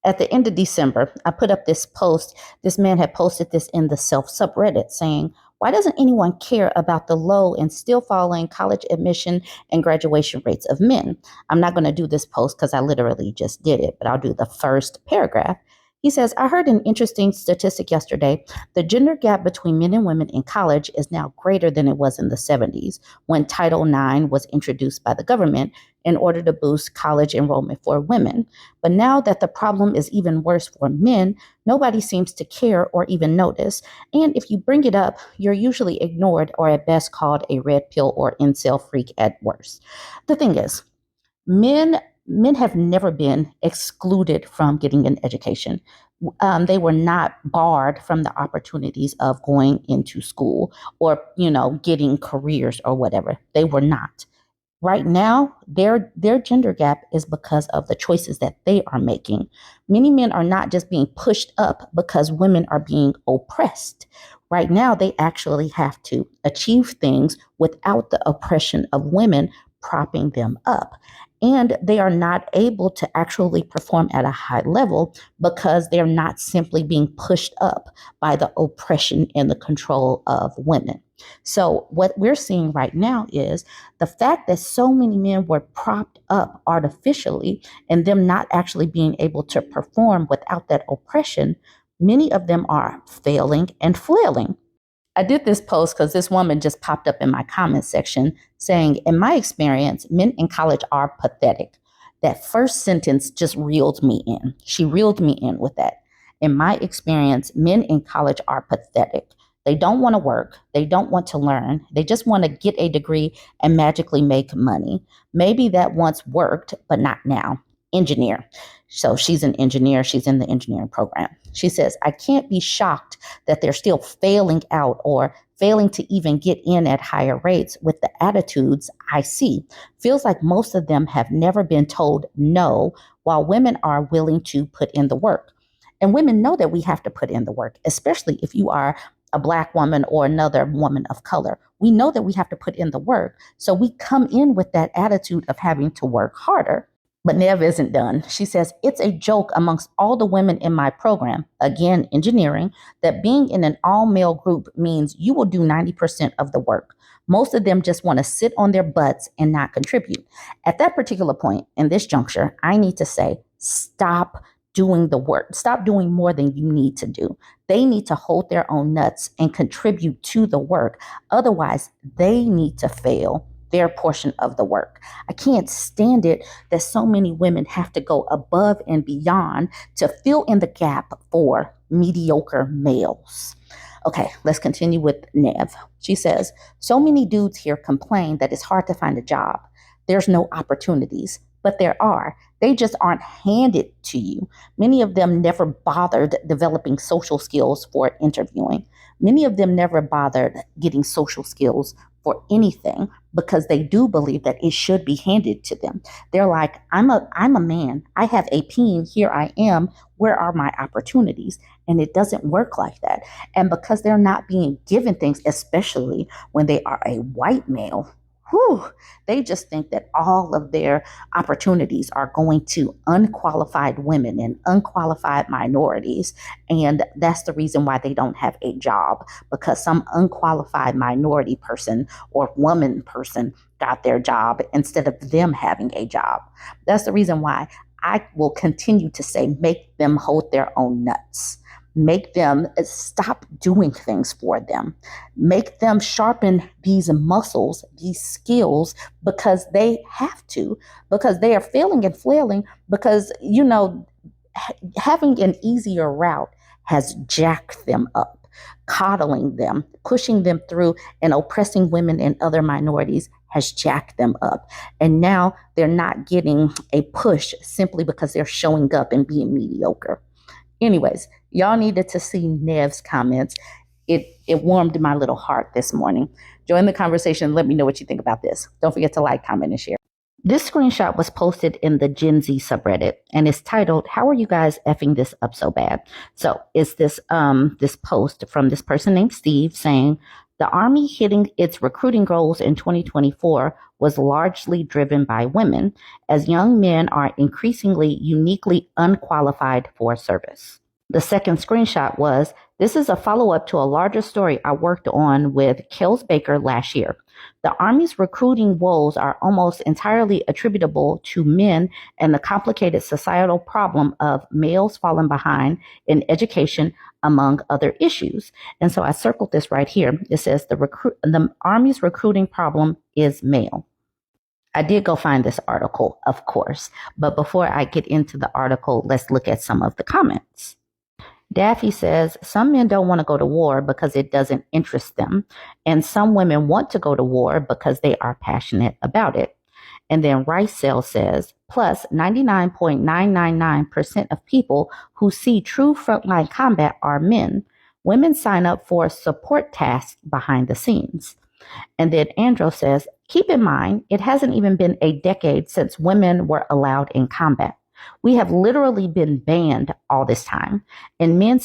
At the end of December, I put up this post. This man had posted this in the self subreddit saying, why doesn't anyone care about the low and still falling college admission and graduation rates of men? I'm not going to do this post because I literally just did it, but I'll do the first paragraph. He says, I heard an interesting statistic yesterday. The gender gap between men and women in college is now greater than it was in the 70s when Title IX was introduced by the government in order to boost college enrollment for women. But now that the problem is even worse for men, nobody seems to care or even notice. And if you bring it up, you're usually ignored or at best called a red pill or incel freak at worst. The thing is, men have never been excluded from getting an education. They were not barred from the opportunities of going into school or, getting careers or whatever. They were not. Right now, their gender gap is because of the choices that they are making. Many men are not just being pushed up because women are being oppressed. Right now, they actually have to achieve things without the oppression of women propping them up. And they are not able to actually perform at a high level because they're not simply being pushed up by the oppression and the control of women. So what we're seeing right now is the fact that so many men were propped up artificially and them not actually being able to perform without that oppression. Many of them are failing and flailing. I did this post because this woman just popped up in my comment section saying, in my experience, men in college are pathetic. That first sentence just reeled me in. She reeled me in with that. In my experience, men in college are pathetic. They don't want to work. They don't want to learn. They just want to get a degree and magically make money. Maybe that once worked, but not now. Engineer. So she's an engineer. She's in the engineering program. She says, I can't be shocked that they're still failing out or failing to even get in at higher rates with the attitudes I see. Feels like most of them have never been told no, while women are willing to put in the work. And women know that we have to put in the work, especially if you are a Black woman or another woman of color. We know that we have to put in the work. So we come in with that attitude of having to work harder. But Nev isn't done. She says, it's a joke amongst all the women in my program, again, engineering, that being in an all-male group means you will do 90% of the work. Most of them just want to sit on their butts and not contribute. At that particular point, in this juncture, I need to say, stop doing the work. Stop doing more than you need to do. They need to hold their own nuts and contribute to the work. Otherwise, they need to fail their portion of the work. I can't stand it that so many women have to go above and beyond to fill in the gap for mediocre males. Okay, let's continue with Nev. She says, so many dudes here complain that it's hard to find a job. There's no opportunities, but there are. They just aren't handed to you. Many of them never bothered developing social skills for interviewing. Many of them never bothered getting social skills for anything because they do believe that it should be handed to them. They're like, I'm a man. I have a peen. Here I am. Where are my opportunities? And it doesn't work like that. And because they're not being given things, especially when they are a white male, they just think that all of their opportunities are going to unqualified women and unqualified minorities. And that's the reason why they don't have a job, because some unqualified minority person or woman person got their job instead of them having a job. That's the reason why I will continue to say, make them hold their own nuts. Make them stop doing things for them. Make them sharpen these muscles, these skills, because they have to, because they are failing and flailing, because, having an easier route has jacked them up, coddling them, pushing them through, and oppressing women and other minorities has jacked them up. And now they're not getting a push simply because they're showing up and being mediocre. Anyways, y'all needed to see Nev's comments. It warmed my little heart this morning. Join the conversation. Let me know what you think about this. Don't forget to like, comment, and share. This screenshot was posted in the Gen Z subreddit, and it's titled, how are you guys effing this up so bad? So it's this post from this person named Steve saying, The Army hitting its recruiting goals in 2024 was largely driven by women, as young men are increasingly uniquely unqualified for service. The second screenshot was, this is a follow-up to a larger story I worked on with Kels Baker last year. The Army's recruiting woes are almost entirely attributable to men and the complicated societal problem of males falling behind in education, among other issues. And so I circled this right here. It says the Army's recruiting problem is male. I did go find this article, of course, but before I get into the article, let's look at some of the comments. Daffy says, some men don't want to go to war because it doesn't interest them, and some women want to go to war because they are passionate about it. And then Rice Cell says, plus 99.999% of people who see true frontline combat are men. Women sign up for support tasks behind the scenes. And then Andro says, keep in mind, it hasn't even been a decade since women were allowed in combat. We have literally been banned all this time, and men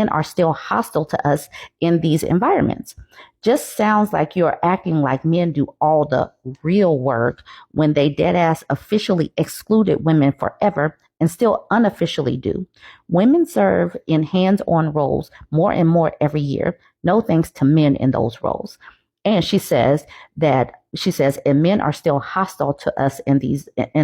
are still hostile to us in these environments. Just sounds like you're acting like men do all the real work when they deadass officially excluded women forever and still unofficially do. Women serve in hands-on roles more and more every year. No thanks to men in those roles. And she says, and men are still hostile to us in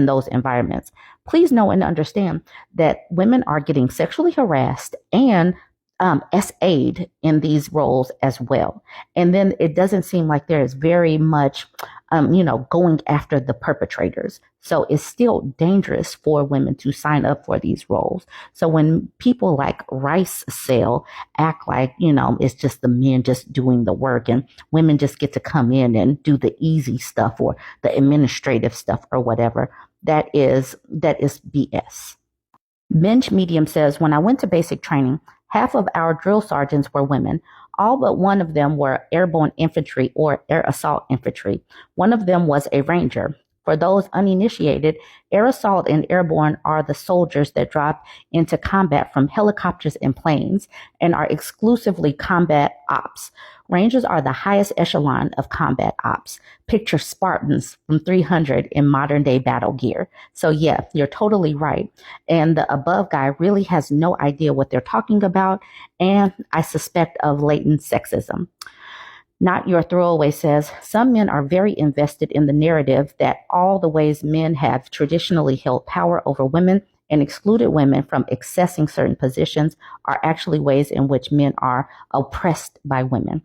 those environments. Please know and understand that women are getting sexually harassed and SA'd in these roles as well. And then it doesn't seem like there is very much, going after the perpetrators. So it's still dangerous for women to sign up for these roles. So when people like Rice Cell act like, it's just the men just doing the work and women just get to come in and do the easy stuff or the administrative stuff or whatever, that is BS. Bench Medium says, when I went to basic training, half of our drill sergeants were women. All but one of them were airborne infantry or air assault infantry. One of them was a ranger. For those uninitiated, air assault and airborne are the soldiers that drop into combat from helicopters and planes and are exclusively combat ops. Rangers are the highest echelon of combat ops. Picture Spartans from 300 in modern day battle gear. So yeah, you're totally right. And the above guy really has no idea what they're talking about, and I suspect of latent sexism. Not Your Throwaway says, some men are very invested in the narrative that all the ways men have traditionally held power over women and excluded women from accessing certain positions are actually ways in which men are oppressed by women.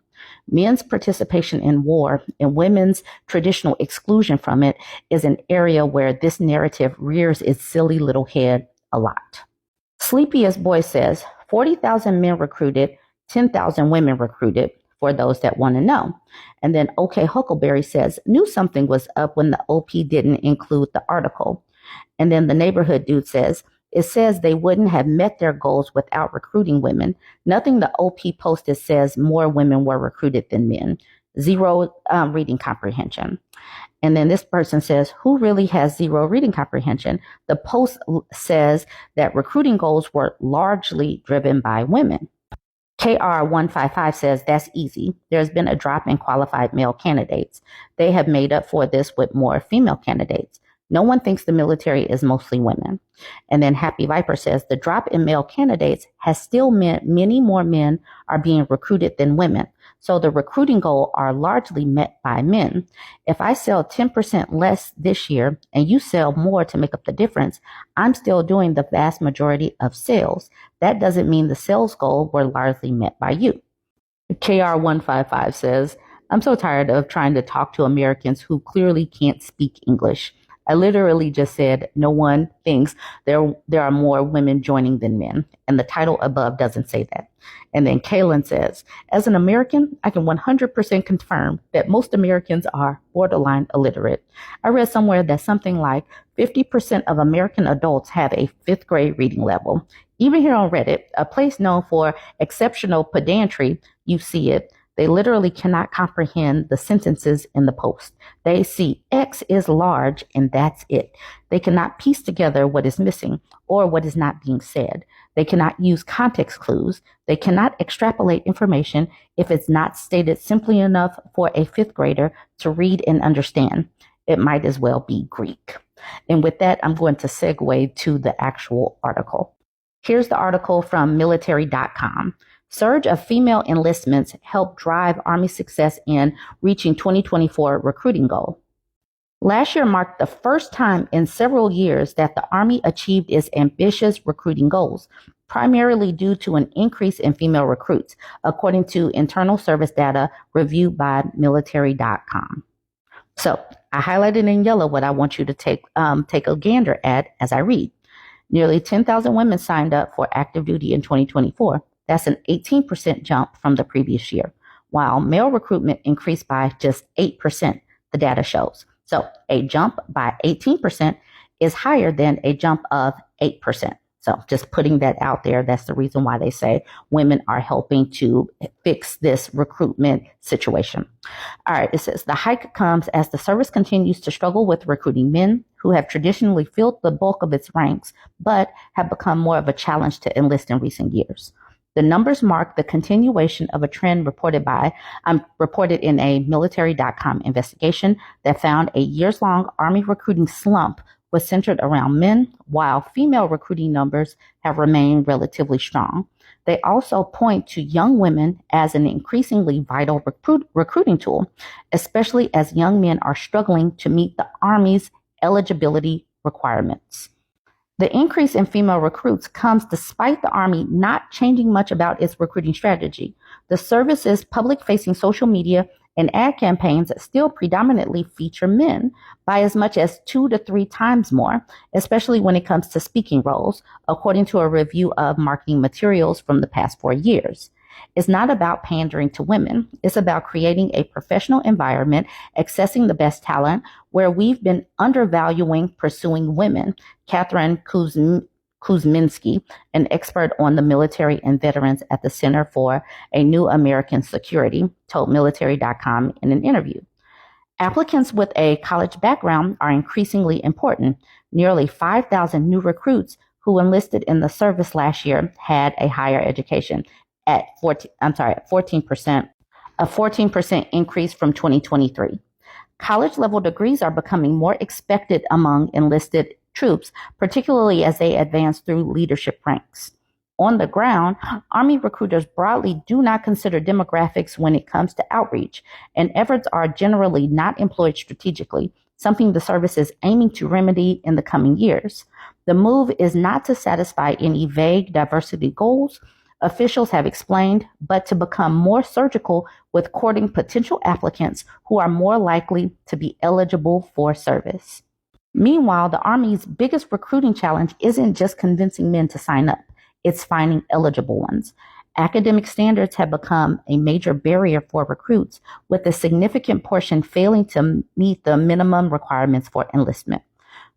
Men's participation in war and women's traditional exclusion from it is an area where this narrative rears its silly little head a lot. Sleepiest Boy says, 40,000 men recruited, 10,000 women recruited, for those that want to know. And then OK Huckleberry says, knew something was up when the OP didn't include the article. And then the neighborhood dude says, it says they wouldn't have met their goals without recruiting women. Nothing the OP posted says more women were recruited than men. Zero reading comprehension. And then this person says, who really has zero reading comprehension? The post says that recruiting goals were largely driven by women. KR155 says, that's easy. There's been a drop in qualified male candidates. They have made up for this with more female candidates. No one thinks the military is mostly women. And then Happy Viper says, the drop in male candidates has still meant many more men are being recruited than women. So the recruiting goal are largely met by men. If I sell 10% less this year and you sell more to make up the difference, I'm still doing the vast majority of sales. That doesn't mean the sales goal were largely met by you. KR155 says, I'm so tired of trying to talk to Americans who clearly can't speak English. I literally just said no one thinks there are more women joining than men, and the title above doesn't say that. And then Kaylin says, as an American, I can 100% confirm that most Americans are borderline illiterate. I read somewhere that something like 50% of American adults have a 5th grade reading level. Even here on Reddit, a place known for exceptional pedantry, you see it. They literally cannot comprehend the sentences in the post. They see X is large and that's it. They cannot piece together what is missing or what is not being said. They cannot use context clues. They cannot extrapolate information if it's not stated simply enough for a fifth grader to read and understand. It might as well be Greek. And with that, I'm going to segue to the actual article. Here's the article from military.com. Surge of female enlistments helped drive Army success in reaching 2024 recruiting goal. Last year marked the first time in several years that the Army achieved its ambitious recruiting goals, primarily due to an increase in female recruits, according to internal service data reviewed by military.com. So I highlighted in yellow what I want you to take a gander at as I read. Nearly 10,000 women signed up for active duty in 2024. That's an 18% jump from the previous year, while male recruitment increased by just 8%, the data shows. So a jump by 18% is higher than a jump of 8%. So just putting that out there, that's the reason why they say women are helping to fix this recruitment situation. All right, it says the hike comes as the service continues to struggle with recruiting men who have traditionally filled the bulk of its ranks, but have become more of a challenge to enlist in recent years. The numbers mark the continuation of a trend reported in a military.com investigation that found a years-long Army recruiting slump was centered around men, while female recruiting numbers have remained relatively strong. They also point to young women as an increasingly vital recruiting tool, especially as young men are struggling to meet the Army's eligibility requirements. The increase in female recruits comes despite the Army not changing much about its recruiting strategy. The service's public-facing social media and ad campaigns still predominantly feature men by as much as 2 to 3 times more, especially when it comes to speaking roles, according to a review of marketing materials from the past 4 years. It's not about pandering to women. It's about creating a professional environment, accessing the best talent, where we've been undervaluing pursuing women. Catherine Kuzminski, an expert on the military and veterans at the Center for a New American Security, told military.com in an interview. Applicants with a college background are increasingly important. Nearly 5,000 new recruits who enlisted in the service last year had a higher education at 14%, a 14% increase from 2023. College-level degrees are becoming more expected among enlisted troops, particularly as they advance through leadership ranks. On the ground, Army recruiters broadly do not consider demographics when it comes to outreach, and efforts are generally not employed strategically, something the service is aiming to remedy in the coming years. The move is not to satisfy any vague diversity goals, officials have explained, but to become more surgical with courting potential applicants who are more likely to be eligible for service. Meanwhile, the Army's biggest recruiting challenge isn't just convincing men to sign up, it's finding eligible ones. Academic standards have become a major barrier for recruits, with a significant portion failing to meet the minimum requirements for enlistment.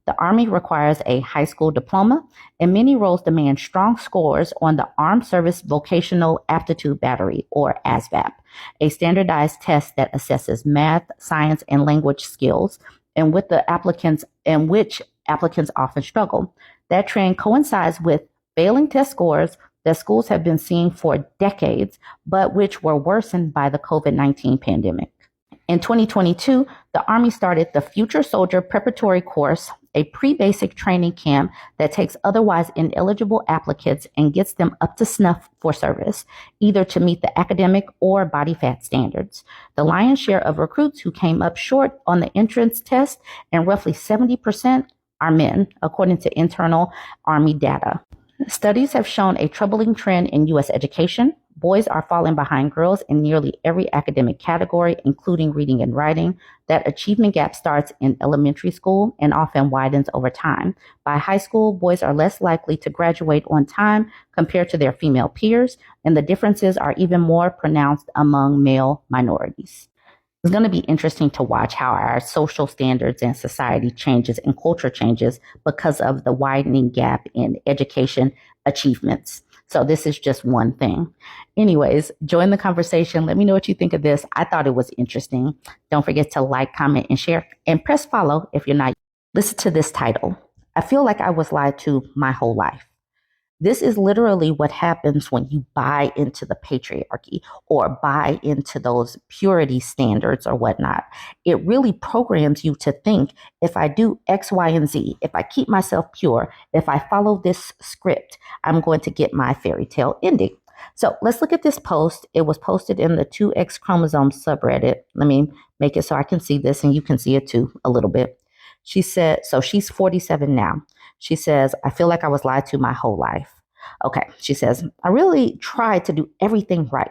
The Army requires a high school diploma, and many roles demand strong scores on the Armed Service Vocational Aptitude Battery, or ASVAB, a standardized test that assesses math, science, and language skills, and which applicants often struggle. That trend coincides with failing test scores that schools have been seeing for decades, but which were worsened by the COVID-19 pandemic. In 2022, the Army started the Future Soldier Preparatory Course, a pre-basic training camp that takes otherwise ineligible applicants and gets them up to snuff for service, either to meet the academic or body fat standards. The lion's share of recruits who came up short on the entrance test, and roughly 70%, are men, according to internal Army data. Studies have shown a troubling trend in U.S. education. Boys are falling behind girls in nearly every academic category, including reading and writing. That achievement gap starts in elementary school and often widens over time. By high school, boys are less likely to graduate on time compared to their female peers, and the differences are even more pronounced among male minorities. It's going to be interesting to watch how our social standards and society changes and culture changes because of the widening gap in education achievements. So this is just one thing. Anyways, join the conversation. Let me know what you think of this. I thought it was interesting. Don't forget to like, comment, and share, and press follow if you're not. Listen to this title. I feel like I was lied to my whole life. This is literally what happens when you buy into the patriarchy or buy into those purity standards or whatnot. It really programs you to think, if I do X, Y, and Z, if I keep myself pure, if I follow this script, I'm going to get my fairy tale ending. So let's look at this post. It was posted in the 2X chromosome subreddit. Let me make it so I can see this and you can see it too a little bit. She said, so she's 47 now. She says, I feel like I was lied to my whole life. Okay, she says, I really tried to do everything right.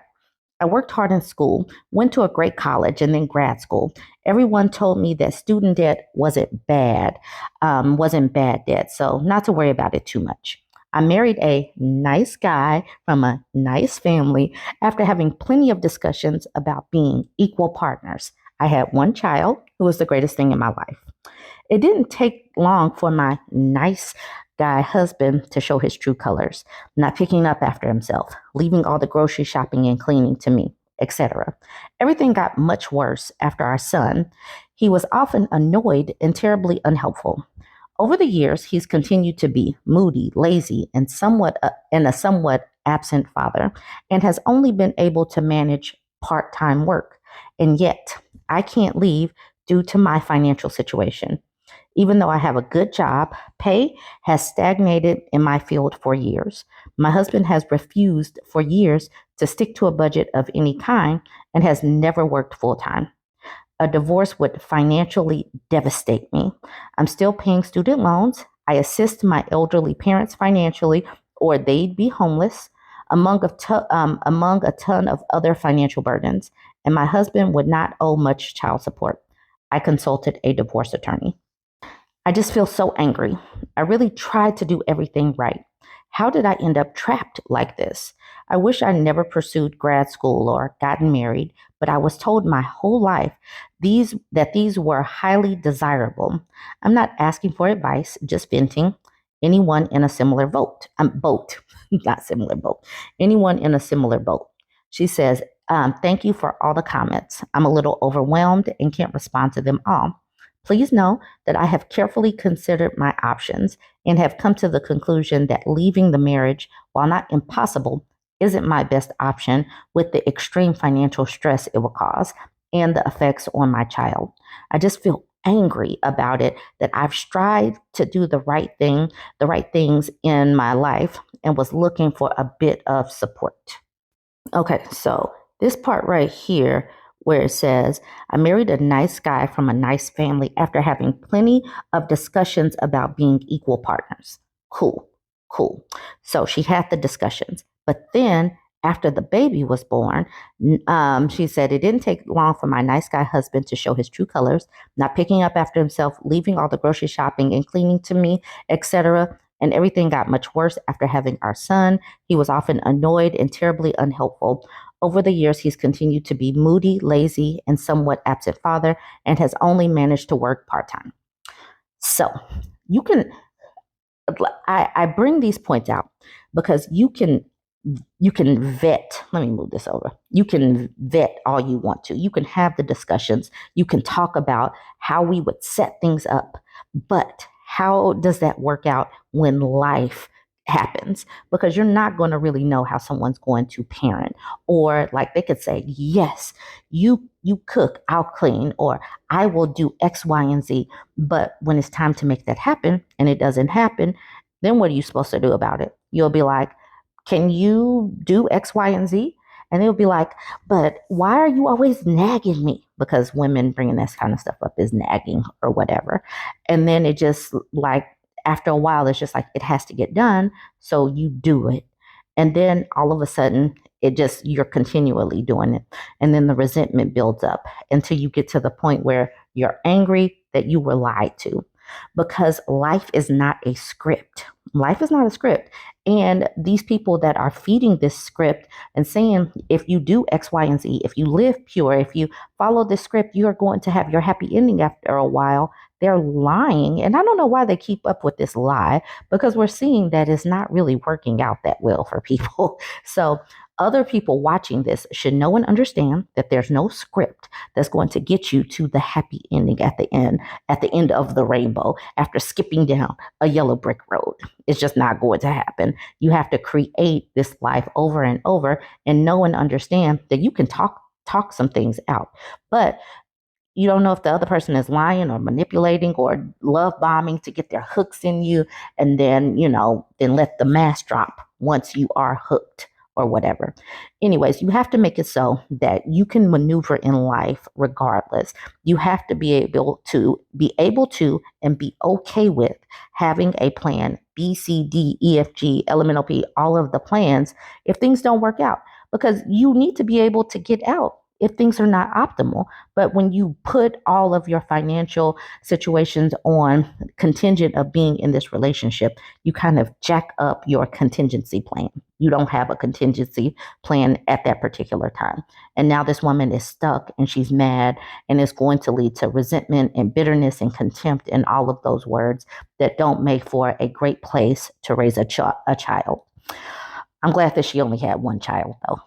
I worked hard in school, went to a great college and then grad school. Everyone told me that student debt wasn't bad debt, so not to worry about it too much. I married a nice guy from a nice family after having plenty of discussions about being equal partners. I had one child who was the greatest thing in my life. It didn't take long for my nice guy husband to show his true colors, not picking up after himself, leaving all the grocery shopping and cleaning to me, etc. Everything got much worse after our son. He was often annoyed and terribly unhelpful. Over the years, he's continued to be moody, lazy, and a somewhat absent father, and has only been able to manage part-time work. And yet, I can't leave due to my financial situation. Even though I have a good job, pay has stagnated in my field for years. My husband has refused for years to stick to a budget of any kind and has never worked full time. A divorce would financially devastate me. I'm still paying student loans. I assist my elderly parents financially, or they'd be homeless, among a ton of other financial burdens. And my husband would not owe much child support. I consulted a divorce attorney. I just feel so angry. I really tried to do everything right. How did I end up trapped like this? I wish I never pursued grad school or gotten married, but I was told my whole life that these were highly desirable. I'm not asking for advice, just venting. Anyone in a similar boat, not similar boat. Anyone in a similar boat. She says, thank you for all the comments. I'm a little overwhelmed and can't respond to them all. Please know that I have carefully considered my options and have come to the conclusion that leaving the marriage, while not impossible, isn't my best option with the extreme financial stress it will cause and the effects on my child. I just feel angry about it, that I've strived to do the right things in my life, and was looking for a bit of support. Okay, so this part right here where it says, I married a nice guy from a nice family after having plenty of discussions about being equal partners. Cool. So she had the discussions. But then after the baby was born, she said, it didn't take long for my nice guy husband to show his true colors, not picking up after himself, leaving all the grocery shopping and cleaning to me, etc. And everything got much worse after having our son. He was often annoyed and terribly unhelpful. Over the years, he's continued to be moody, lazy, and somewhat absent father, and has only managed to work part-time. So I bring these points out because you can vet. Let me move this over. You can vet all you want to. You can have the discussions. You can talk about how we would set things up. But how does that work out when life happens? Because you're not going to really know how someone's going to parent. Or like they could say, yes, you cook, I'll clean, or I will do X, Y, and Z. But when it's time to make that happen and it doesn't happen, then what are you supposed to do about it? You'll be like, can you do X, Y, and Z? And they'll be like, but why are you always nagging me? Because women bringing this kind of stuff up is nagging or whatever. And then it just like, after a while, it's just like, it has to get done. So you do it. And then all of a sudden, you're continually doing it. And then the resentment builds up until you get to the point where you're angry that you were lied to. Because life is not a script. Life is not a script. And these people that are feeding this script and saying, if you do X, Y, and Z, if you live pure, if you follow this script, you're going to have your happy ending after a while. They're lying. And I don't know why they keep up with this lie, because we're seeing that it's not really working out that well for people. So other people watching this should know and understand that there's no script that's going to get you to the happy ending at the end of the rainbow after skipping down a yellow brick road. It's just not going to happen. You have to create this life over and over and know and understand that you can talk some things out. But you don't know if the other person is lying or manipulating or love bombing to get their hooks in you, and then, then let the mask drop once you are hooked or whatever. Anyways, you have to make it so that you can maneuver in life regardless. You have to be able to and be okay with having a plan, B, C, D, E, F, G, elemental P, all of the plans if things don't work out, because you need to be able to get out if things are not optimal. But when you put all of your financial situations on contingent of being in this relationship, you kind of jack up your contingency plan. You don't have a contingency plan at that particular time. And now this woman is stuck and she's mad, and it's going to lead to resentment and bitterness and contempt and all of those words that don't make for a great place to raise a child. I'm glad that she only had one child, though.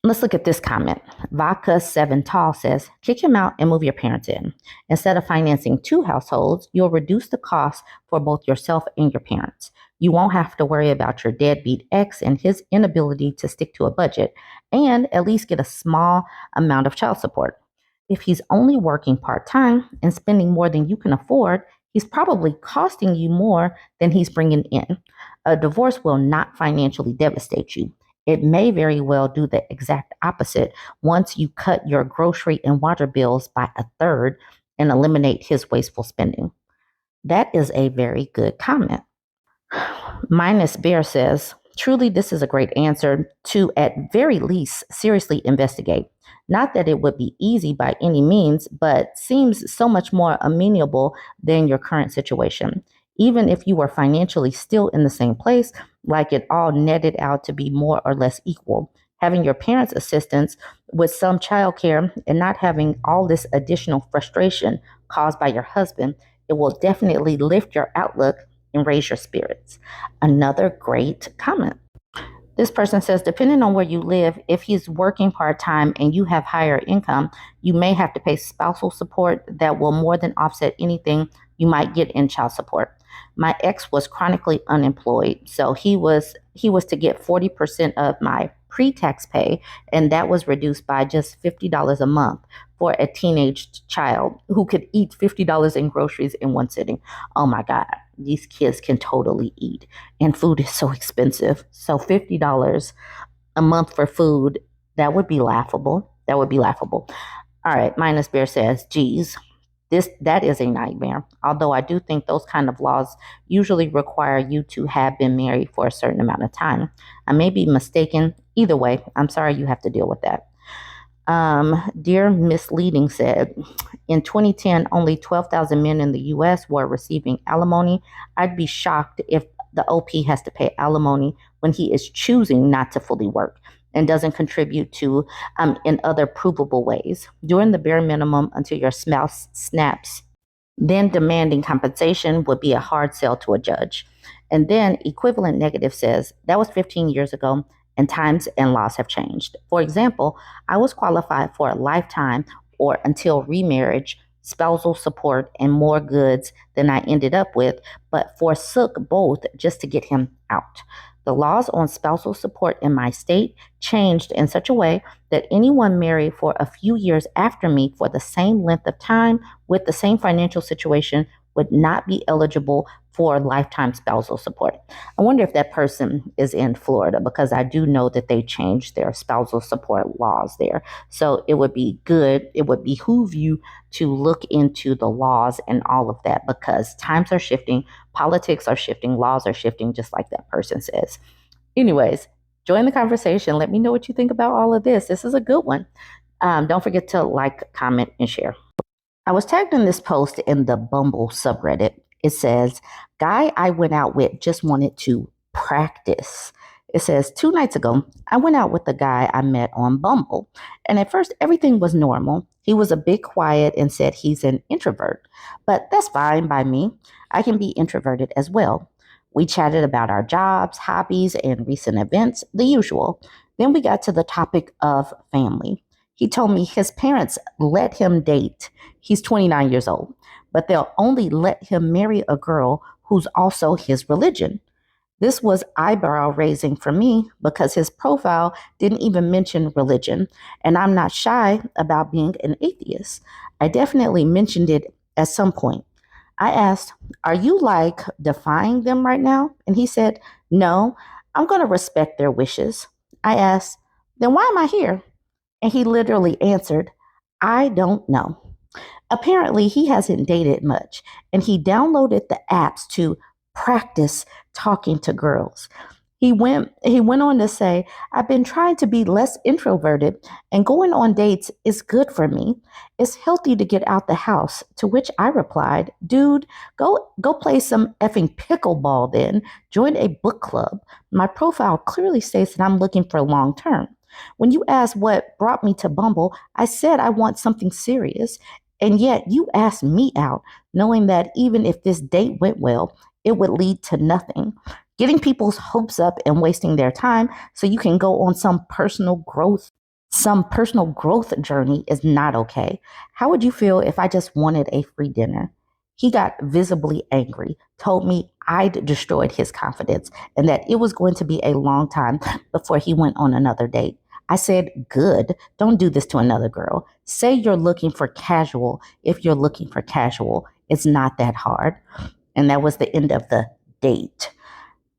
Let's look at this comment. Vodka 7 Tall says, kick him out and move your parents in. Instead of financing 2 households, you'll reduce the cost for both yourself and your parents. You won't have to worry about your deadbeat ex and his inability to stick to a budget, and at least get a small amount of child support. If he's only working part-time and spending more than you can afford, he's probably costing you more than he's bringing in. A divorce will not financially devastate you. It may very well do the exact opposite once you cut your grocery and water bills by 1/3 and eliminate his wasteful spending. That is a very good comment. Minus Bear says, truly, this is a great answer to, at very least, seriously investigate. Not that it would be easy by any means, but seems so much more amenable than your current situation. Even if you were financially still in the same place, like it all netted out to be more or less equal. Having your parents' assistance with some childcare and not having all this additional frustration caused by your husband, it will definitely lift your outlook and raise your spirits. Another great comment. This person says, depending on where you live, if he's working part-time and you have higher income, you may have to pay spousal support that will more than offset anything you might get in child support. My ex was chronically unemployed, so he was to get 40% of my pre-tax pay, and that was reduced by just $50 a month for a teenage child who could eat $50 in groceries in one sitting. Oh my God, these kids can totally eat, and food is so expensive. So $50 a month for food, that would be laughable. That would be laughable. All right, Minus Bear says, geez, that is a nightmare. Although I do think those kind of laws usually require you to have been married for a certain amount of time. I may be mistaken. Either way, I'm sorry you have to deal with that. Dear Misleading said, in 2010, only 12,000 men in the U.S. were receiving alimony. I'd be shocked if the OP has to pay alimony when he is choosing not to fully work and doesn't contribute to in other provable ways. Doing the bare minimum until your spouse snaps, then demanding compensation would be a hard sell to a judge. And then Equivalent Negative says, that was 15 years ago, and times and laws have changed. For example, I was qualified for a lifetime or until remarriage spousal support and more goods than I ended up with, but forsook both just to get him out. The laws on spousal support in my state changed in such a way that anyone married for a few years after me for the same length of time with the same financial situation would not be eligible for lifetime spousal support. I wonder if that person is in Florida, because I do know that they changed their spousal support laws there. So it would be good, it would behoove you to look into the laws and all of that, because times are shifting, politics are shifting, laws are shifting, just like that person says. Anyways, join the conversation. Let me know what you think about all of this. This is a good one. Don't forget to like, comment, and share. I was tagged in this post in the Bumble subreddit. It says, guy I went out with just wanted to practice. It says, 2 nights ago, I went out with the guy I met on Bumble. And at first, everything was normal. He was a bit quiet and said he's an introvert, but that's fine by me. I can be introverted as well. We chatted about our jobs, hobbies, and recent events, the usual. Then we got to the topic of family. He told me his parents let him date. He's 29 years old, but they'll only let him marry a girl who's also his religion. This was eyebrow raising for me because his profile didn't even mention religion, and I'm not shy about being an atheist. I definitely mentioned it at some point. I asked, "Are you like defying them right now?" And he said, "No, I'm going to respect their wishes." I asked, "Then why am I here?" And he literally answered, "I don't know." Apparently, he hasn't dated much, and he downloaded the apps to practice talking to girls. He went on to say, "I've been trying to be less introverted, and going on dates is good for me. It's healthy to get out the house." To which I replied, "Dude, go play some effing pickleball then. Join a book club. My profile clearly states that I'm looking for long term. When you asked what brought me to Bumble, I said I want something serious. And yet you asked me out, knowing that even if this date went well, it would lead to nothing. Getting people's hopes up and wasting their time so you can go on some personal growth journey is not okay. How would you feel if I just wanted a free dinner?" He got visibly angry, told me I'd destroyed his confidence, and that it was going to be a long time before he went on another date. I said, "Good. Don't do this to another girl. Say you're looking for casual if you're looking for casual. It's not that hard." And that was the end of the date.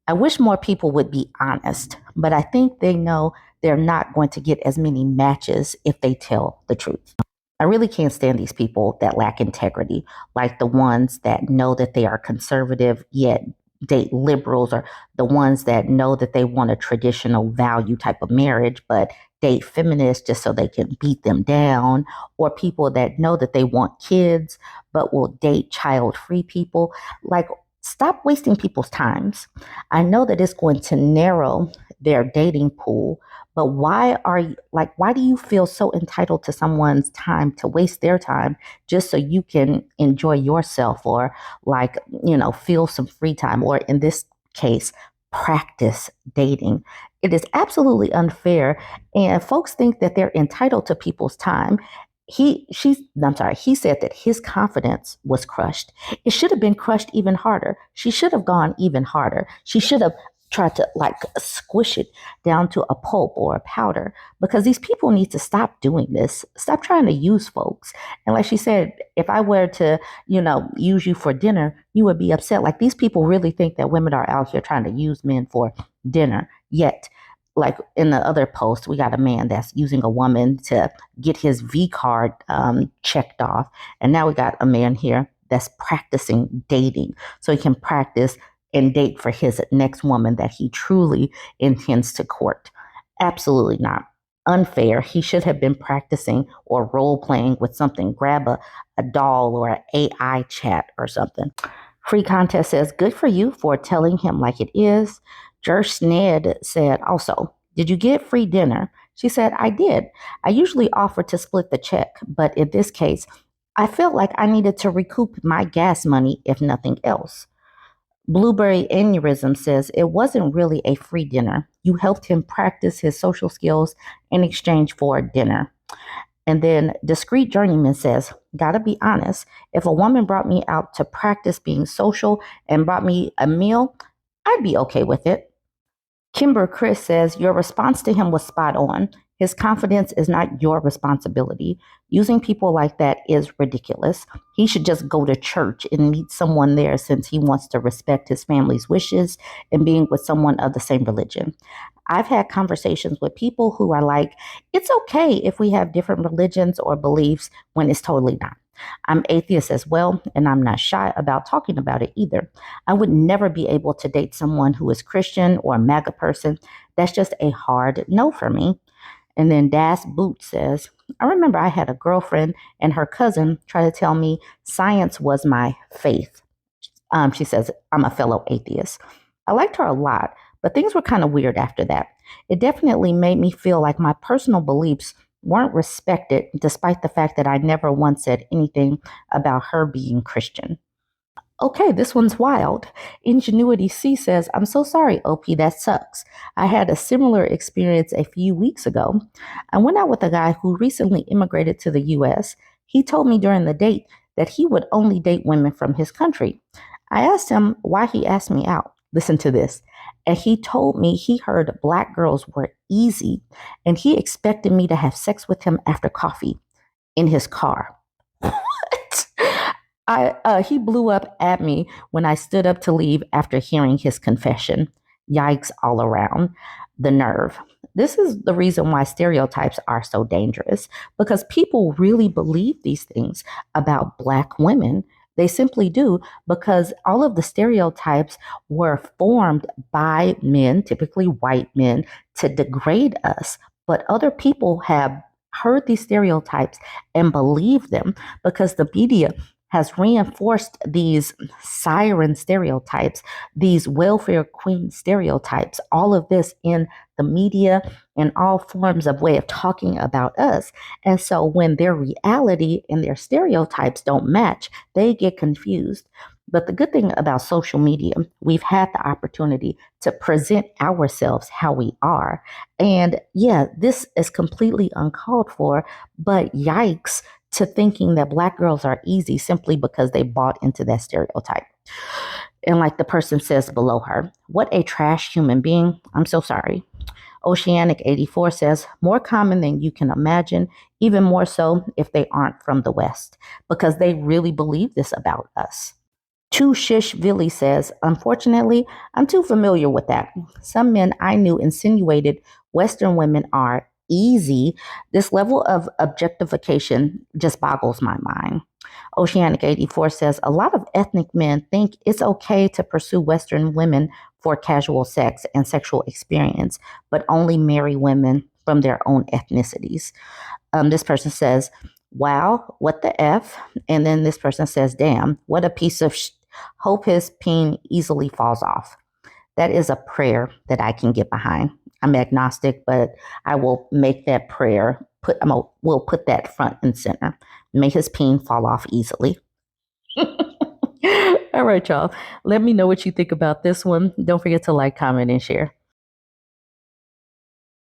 I wish more people would be honest, but I think they know they're not going to get as many matches if they tell the truth. I really can't stand these people that lack integrity, like the ones that know that they are conservative yet date liberals, or the ones that know that they want a traditional value type of marriage but date feminists just so they can beat them down, or people that know that they want kids but will date child free people. Like, stop wasting people's times. I know that it's going to narrow their dating pool, but why do you feel so entitled to someone's time, to waste their time just so you can enjoy yourself, or feel some free time, or in this case, practice dating? It is absolutely unfair, and folks think that they're entitled to people's time. He said that his confidence was crushed. It should have been crushed even harder. She should have gone even harder. She should have tried to squish it down to a pulp or a powder, because these people need to stop doing this. Stop trying to use folks. And like she said, if I were to, use you for dinner, you would be upset. Like, these people really think that women are out here trying to use men for dinner. Yet, like in the other post, we got a man that's using a woman to get his V card checked off. And now we got a man here that's practicing dating so he can practice and date for his next woman that he truly intends to court. Absolutely not. Unfair. He should have been practicing or role playing with something. Grab a doll or an AI chat or something. Free Contest says, "Good for you for telling him like it is." Jersh Ned said, also, "Did you get free dinner?" She said, "I did. I usually offer to split the check, but in this case, I felt like I needed to recoup my gas money, if nothing else." Blueberry Aneurysm says, "It wasn't really a free dinner. You helped him practice his social skills in exchange for dinner." And then Discreet Journeyman says, "Gotta be honest, if a woman brought me out to practice being social and brought me a meal, I'd be okay with it." Kimber Chris says, "Your response to him was spot on. His confidence is not your responsibility. Using people like that is ridiculous. He should just go to church and meet someone there, since he wants to respect his family's wishes and being with someone of the same religion." I've had conversations with people who are like, it's okay if we have different religions or beliefs, when it's totally not. I'm atheist as well, and I'm not shy about talking about it either. I would never be able to date someone who is Christian or a MAGA person. That's just a hard no for me. And then Das Boot says, "I remember I had a girlfriend and her cousin try to tell me science was my faith." She says, "I'm a fellow atheist. I liked her a lot, but things were kind of weird after that. It definitely made me feel like my personal beliefs weren't respected, despite the fact that I never once said anything about her being Christian. Okay, this one's wild. Ingenuity C says, I'm so sorry, OP, that sucks. I had a similar experience a few weeks ago. I went out with a guy who recently immigrated to the US. He told me during the date that he would only date women from his country. I asked him why he asked me out. Listen to this. And he told me he heard black girls were easy and he expected me to have sex with him after coffee in his car. What? He blew up at me when I stood up to leave after hearing his confession. Yikes all around. The nerve. This is the reason why stereotypes are so dangerous, because people really believe these things about Black women. They simply do, because all of the stereotypes were formed by men, typically white men, to degrade us. But other people have heard these stereotypes and believe them because the media has reinforced these siren stereotypes, these welfare queen stereotypes, all of this in the media and all forms of way of talking about us. And so when their reality and their stereotypes don't match, they get confused. But the good thing about social media, we've had the opportunity to present ourselves how we are. And yeah, this is completely uncalled for, but yikes to thinking that Black girls are easy simply because they bought into that stereotype. And like the person says below her, what a trash human being. I'm so sorry. Oceanic 84 says, more common than you can imagine, even more so if they aren't from the West, because they really believe this about us. Two Shish Villy says, unfortunately, I'm too familiar with that. Some men I knew insinuated Western women are easy. This level of objectification just boggles my mind. Oceanic 84 says, a lot of ethnic men think it's okay to pursue Western women for casual sex and sexual experience, but only marry women from their own ethnicities. This person says, wow, what the F? And then this person says, damn, what a piece of hope his peen easily falls off. That is a prayer that I can get behind. I'm agnostic, but I will make that prayer, we'll put that front and center. May his peen fall off easily. All right, y'all. Let me know what you think about this one. Don't forget to like, comment, and share.